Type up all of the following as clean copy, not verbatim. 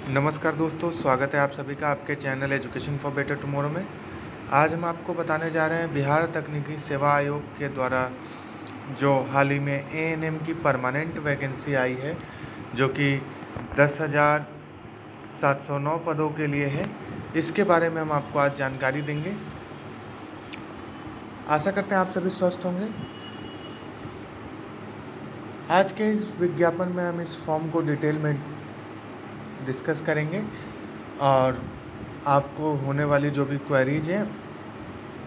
नमस्कार दोस्तों, स्वागत है आप सभी का आपके channel education for better tomorrow में। आज हम आपको बताने जा रहे हैं बिहार तकनीकी सेवा आयोग के द्वारा जो हाल ही में एएनएम की परमानेंट वैकेंसी आई है, जो कि 10,709 पदों के लिए है। इसके बारे में हम आपको आज जानकारी देंगे। आशा करते हैं आप सभी स्वस्थ होंगे। आज के इस विज्ञापन में हम इस फॉर्म को डिटेल में डिस्कस करेंगे और आपको होने वाली जो भी क्वेरीज हैं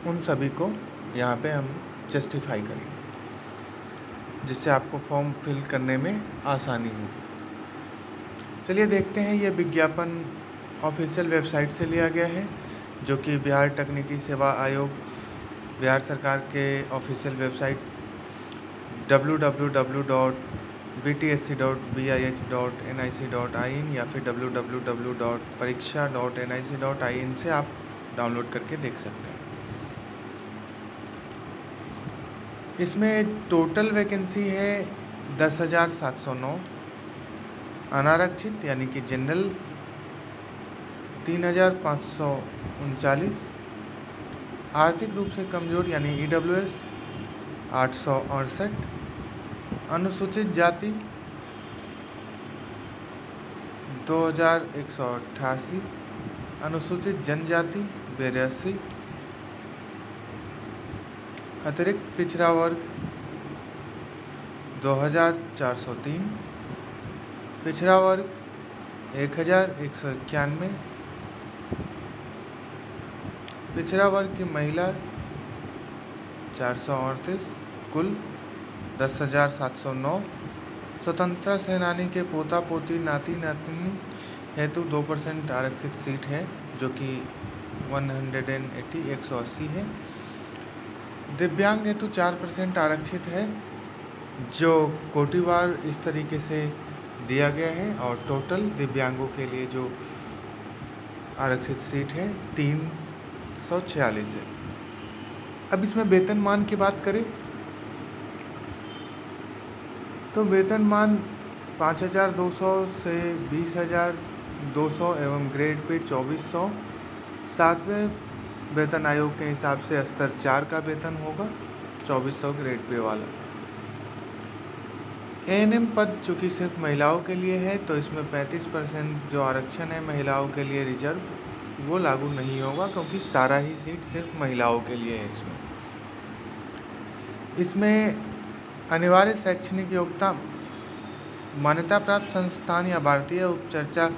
उन सभी को यहाँ पे हम जस्टिफाई करेंगे, जिससे आपको फॉर्म फिल करने में आसानी हो। चलिए देखते हैं। ये विज्ञापन ऑफिशियल वेबसाइट से लिया गया है, जो कि बिहार तकनीकी सेवा आयोग बिहार सरकार के ऑफिशियल वेबसाइट www.btsc.bih.nic.in या फिर www.pariksha.nic.in से आप डाउनलोड करके देख सकते हैं। इसमें टोटल वैकेंसी है 10,709, अनारक्षित यानी कि जनरल 3,539, आर्थिक रूप से कमज़ोर यानी EWS 868, अनुसूचित जाति 2,188, अनुसूचित जनजाति 82, अतिरिक्त पिछड़ा वर्ग 2,403, पिछड़ा वर्ग 1,191, पिछड़ा वर्ग की महिला 438, कुल 10,709। स्वतंत्रता सेनानी के पोता पोती नाती नातनी हेतु 2% आरक्षित सीट है, जो कि 180 है। दिव्यांग हेतु 4% आरक्षित है, जो कोटिवार इस तरीके से दिया गया है। और टोटल दिव्यांगों के लिए जो आरक्षित सीट है 346 है। अब इसमें वेतनमान की बात करें तो वेतनमान 5,200 से 20,200 एवं ग्रेड पे 2,400। 7वें वेतन आयोग के हिसाब से स्तर 4 का वेतन होगा, 2,400 ग्रेड पे वाला। एएनएम पद चूँकि सिर्फ महिलाओं के लिए है, तो इसमें 35% जो आरक्षण है महिलाओं के लिए रिजर्व, वो लागू नहीं होगा, क्योंकि सारा ही सीट सिर्फ महिलाओं के लिए है। इसमें अनिवार्य शैक्षणिक योग्यता मान्यता प्राप्त संस्थान या भारतीय उपचर्चा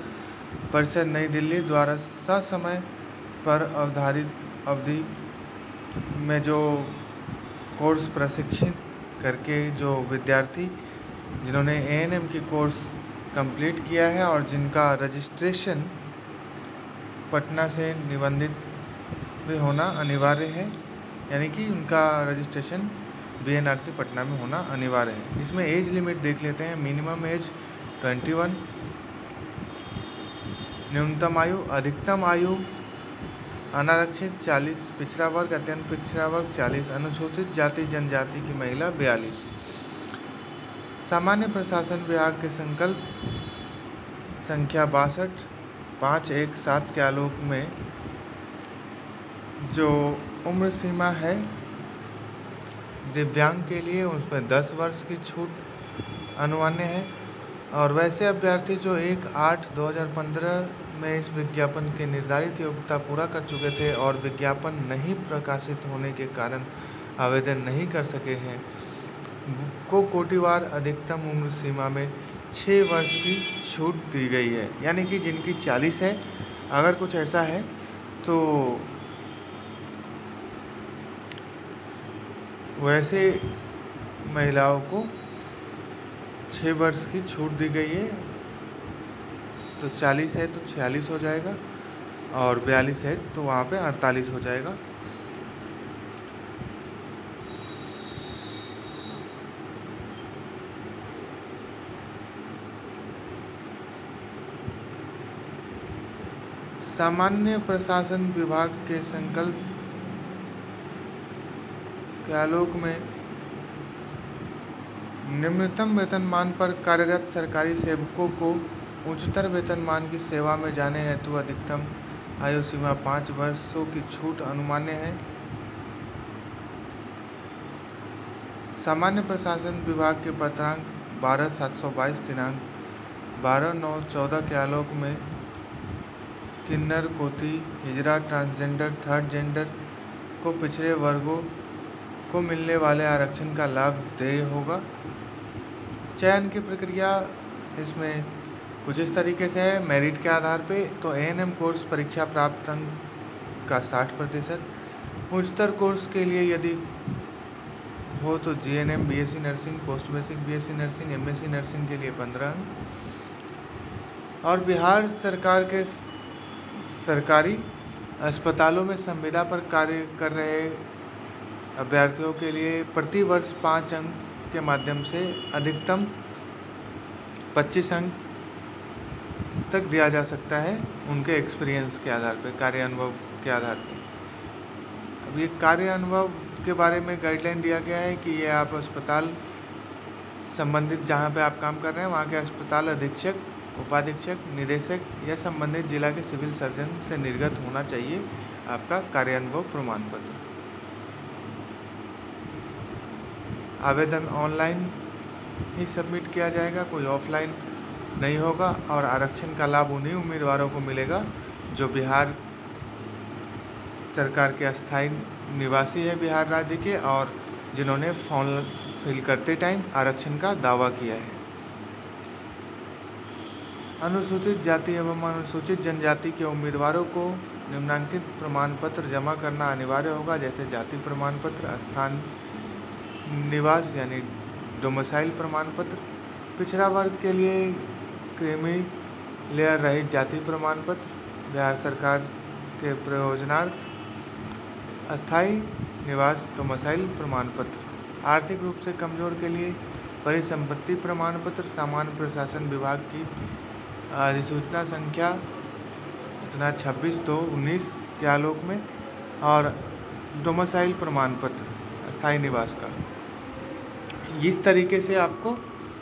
परिषद नई दिल्ली द्वारा ससमय पर अवधारित अवधि में जो कोर्स प्रशिक्षित करके जो विद्यार्थी जिन्होंने एएनएम की कोर्स कंप्लीट किया है और जिनका रजिस्ट्रेशन पटना से निबंधित भी होना अनिवार्य है, यानी कि उनका रजिस्ट्रेशन BNRC पटना में होना अनिवार्य है। इसमें एज लिमिट देख लेते हैं। मिनिमम एज 21, न्यूनतम आयु, अधिकतम आयु अनारक्षित 40, पिछड़ा वर्ग अत्यंत पिछड़ा वर्ग 40, अनुसूचित जाति जनजाति की महिला 42। सामान्य प्रशासन विभाग के संकल्प संख्या 62/517 के आलोक में जो उम्र सीमा है दिव्यांग के लिए, उसमें 10 वर्ष की छूट अनुमान्य है। और वैसे अभ्यर्थी जो 1/8/2015 में इस विज्ञापन के निर्धारित योग्यता पूरा कर चुके थे और विज्ञापन नहीं प्रकाशित होने के कारण आवेदन नहीं कर सके हैं, को कोटिवार अधिकतम उम्र सीमा में 6 वर्ष की छूट दी गई है। यानी कि जिनकी 40 है, अगर कुछ ऐसा है तो वैसे महिलाओं को 6 वर्ष की छूट दी गई है। तो 40 है तो 46 हो जाएगा, और 42 है तो वहाँ पे 48 हो जाएगा। सामान्य प्रशासन विभाग के संकल्प के आलोक में निम्नतम वेतनमान पर कार्यरत सरकारी सेवकों को उच्चतर वेतनमान की सेवा में जाने हेतु अधिकतम आयु सीमा 5 वर्षों की छूट अनुमान्य है। सामान्य प्रशासन विभाग के पत्रांक 12/722 दिनांक 12/9/14 के आलोक में किन्नर, कोती, हिजड़ा, ट्रांसजेंडर, थर्ड जेंडर को पिछड़े वर्गों को मिलने वाले आरक्षण का लाभ देय होगा। चयन की प्रक्रिया इसमें कुछ इस तरीके से है। मेरिट के आधार पे तो एएनएम कोर्स परीक्षा प्राप्त अंक का 60%, उच्चतर कोर्स के लिए यदि हो तो GNM, BSc nursing, post basic BSc nursing, MSc nursing के लिए 15 अंक, और बिहार सरकार के सरकारी अस्पतालों में संविदा पर कार्य कर रहे अभ्यर्थियों के लिए प्रति वर्ष 5 अंक के माध्यम से अधिकतम 25 अंक तक दिया जा सकता है उनके एक्सपीरियंस के आधार पर, कार्य अनुभव के आधार पर। अब ये कार्य अनुभव के बारे में गाइडलाइन दिया गया है कि ये आप अस्पताल संबंधित जहाँ पे आप काम कर रहे हैं वहाँ के अस्पताल अधीक्षक, उपाधीक्षक, निदेशक या संबंधित जिला के सिविल सर्जन से निर्गत होना चाहिए आपका कार्यानुभव प्रमाण पत्र। आवेदन ऑनलाइन ही सबमिट किया जाएगा, कोई ऑफलाइन नहीं होगा, और आरक्षण का लाभ उन्हीं उम्मीदवारों को मिलेगा जो बिहार सरकार के अस्थायी निवासी है बिहार राज्य के, और जिन्होंने फॉर्म फिल करते टाइम आरक्षण का दावा किया है। अनुसूचित जाति एवं अनुसूचित जनजाति के उम्मीदवारों को निम्नांकित प्रमाण पत्र जमा करना अनिवार्य होगा, जैसे जाति प्रमाण पत्र, स्थान निवास यानी डोमिसाइल प्रमाण पत्र, पिछड़ा वर्ग के लिए क्रीमी लेयर रहित जाति प्रमाण पत्र बिहार सरकार के प्रयोजनार्थ, अस्थायी निवास डोमिसाइल प्रमाण पत्र, आर्थिक रूप से कमजोर के लिए परिसंपत्ति प्रमाण पत्र, सामान्य प्रशासन विभाग की अधिसूचना संख्या इतना 26/2/19 के आलोक में, और डोमिसाइल प्रमाण पत्र अस्थायी निवास का। इस तरीके से आपको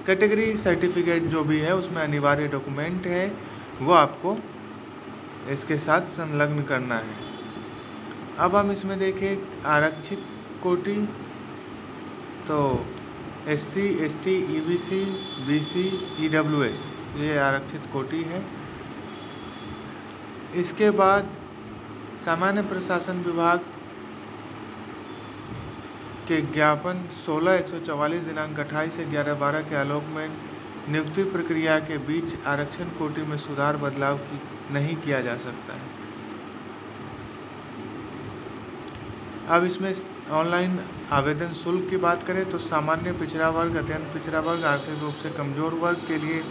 कैटेगरी सर्टिफिकेट जो भी है उसमें अनिवार्य डॉक्यूमेंट है वो आपको इसके साथ संलग्न करना है। अब हम इसमें देखें आरक्षित कोटि, तो SC, ST, EBC, BC, EWS ये आरक्षित कोटि है। इसके बाद सामान्य प्रशासन विभाग के ज्ञापन 16/144 दिनांक 28 से 11/12 के आलोक में नियुक्ति प्रक्रिया के बीच आरक्षण कोटि में सुधार बदलाव नहीं किया जा सकता है। अब इसमें ऑनलाइन आवेदन शुल्क की बात करें तो सामान्य पिछड़ा वर्ग, अत्यंत पिछड़ा वर्ग, आर्थिक रूप से कमजोर वर्ग के लिए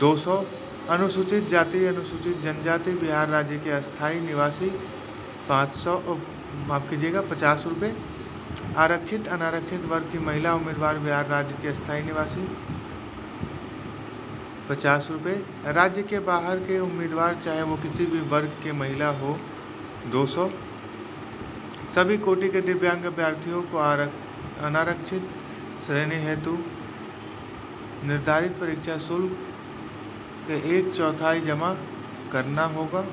200, अनुसूचित जाति, अनुसूचित जनजाति, बिहार राज्य के अस्थायी निवासी 50 रुपये, आरक्षित अनारक्षित वर्ग की महिला उम्मीदवार बिहार राज्य के अस्थायी निवासी 50 रुपये, राज्य के बाहर के उम्मीदवार चाहे वो किसी भी वर्ग के महिला हो 200, सभी कोटि के दिव्यांग अभ्यर्थियों को अनारक्षित श्रेणी हेतु निर्धारित परीक्षा शुल्क के 1/4 जमा करना होगा।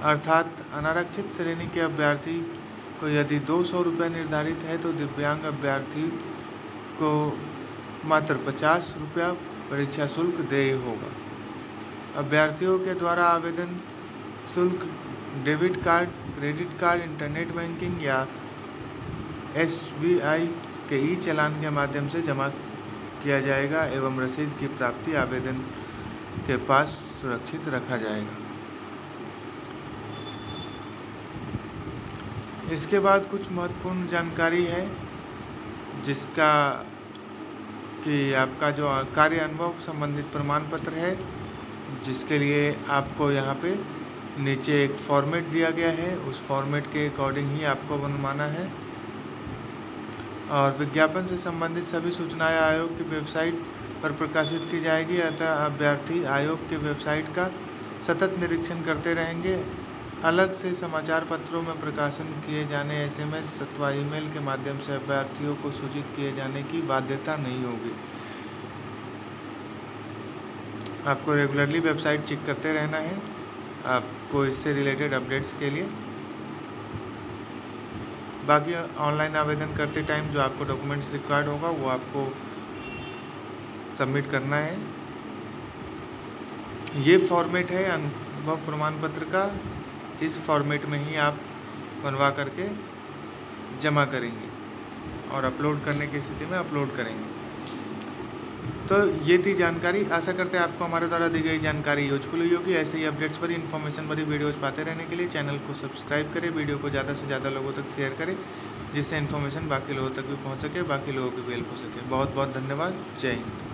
अर्थात अनारक्षित श्रेणी के अभ्यर्थी को यदि 200 रुपये निर्धारित है तो दिव्यांग अभ्यर्थी को मात्र 50 रुपया परीक्षा शुल्क देय होगा। अभ्यर्थियों के द्वारा आवेदन शुल्क debit card, credit card, internet banking या SBI के ई-चालान के माध्यम से जमा किया जाएगा एवं रसीद की प्राप्ति आवेदन के पास सुरक्षित रखा जाएगा। इसके बाद कुछ महत्वपूर्ण जानकारी है जिसका कि आपका जो कार्य अनुभव संबंधित प्रमाण पत्र है, जिसके लिए आपको यहाँ पे नीचे एक फॉर्मेट दिया गया है, उस फॉर्मेट के अकॉर्डिंग ही आपको बनवाना है। और विज्ञापन से संबंधित सभी सूचनाएं आयोग की वेबसाइट पर प्रकाशित की जाएगी, अतः अभ्यर्थी आयोग के वेबसाइट का सतत निरीक्षण करते रहेंगे। अलग से समाचार पत्रों में प्रकाशन किए जाने SMS अथवा ईमेल के माध्यम से अभ्यर्थियों को सूचित किए जाने की बाध्यता नहीं होगी। आपको रेगुलरली वेबसाइट चेक करते रहना है आपको इससे रिलेटेड अपडेट्स के लिए। बाकी ऑनलाइन आवेदन करते टाइम जो आपको डॉक्यूमेंट्स रिक्वायर्ड होगा वो आपको सबमिट करना है। ये फॉर्मेट है अनुभव प्रमाण पत्र का, इस फॉर्मेट में ही आप बनवा करके जमा करेंगे और अपलोड करने की स्थिति में अपलोड करेंगे। तो ये थी जानकारी। आशा करते हैं आपको हमारे द्वारा दी गई जानकारी यूजफुल हुई होगी। ऐसे ही अपडेट्स भरी इन्फॉर्मेशन भरी वीडियोज़ पाते रहने के लिए चैनल को सब्सक्राइब करें, वीडियो को ज़्यादा से ज़्यादा लोगों तक शेयर करें, जिससे इन्फॉर्मेशन बाकी लोगों तक भी पहुँच सके, बाकी लोगों की भी हेल्प हो सके। बहुत बहुत धन्यवाद। जय हिंद।